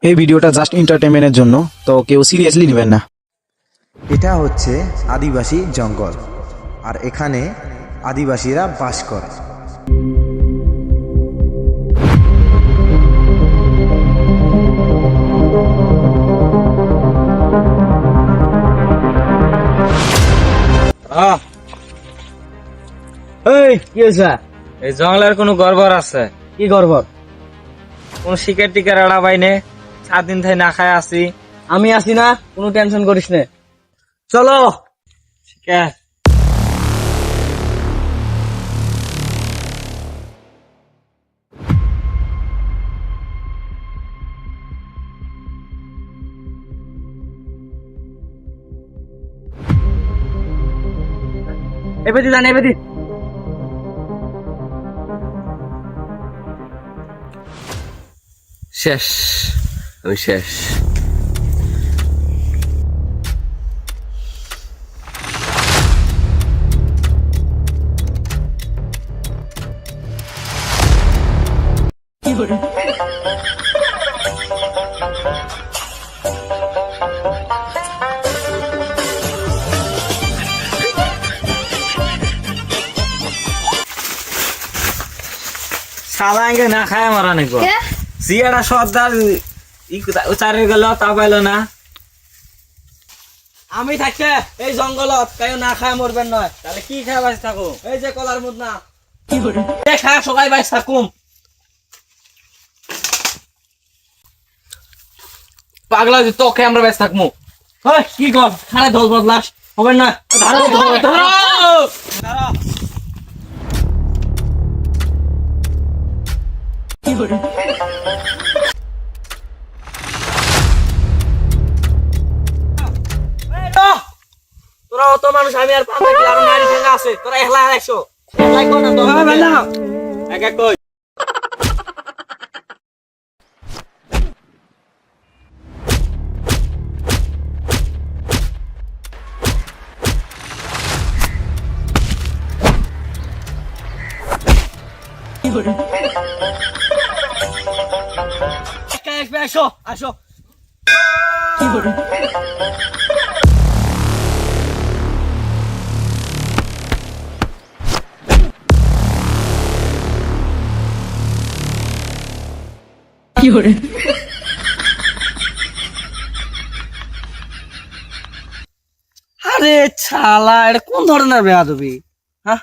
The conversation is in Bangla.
এই ভিডিওটা জাস্ট এন্টারটেইনমেন্টের জন্য, তো কেউ সিরিয়াসলি নেবেন না। এটা হচ্ছে আদিবাসী জঙ্গল, আর এখানে আদিবাসীরা বাস করে। এই কি হয়েছে? এই জঙ্গলের কোনো গড়বড় আছে? কি করবো? কোন শিকার টিকার আড়া বাইনে 7 দিন থেকে না খায় আছি। আমি আছি না, কোনো টেনশন করিস না। চলো। শিকার এবেদি জান, এবেদি। শেষ, আমি শেষ। সাদা আঙ্গে না খায় মারা নাকি সিয়ারা সর্দার চারে গেল তা পাইল না। আমি থাকতে এই জঙ্গলত কেউ না খায় মরবেন নয়। তাহলে কি খায় বাঁচে থাকো? এই যে কলার মুদ না খা, সবাই বাইস থাকুম। পাগলা যে তোকে আমরা ব্যস্ত থাকবো। কি কর খানে দল বদলাস হবে না। তোরা অত মানুষ, আমি আর পাবো কি? আরো নারী ঠেঙ্গা আছে, তোরা একলা একশো একলাই কর না তো। এক এক কই আসো আসো। আরে ছালা, এটা কোন ধরনের বেয়াদবি? হ্যাঁ,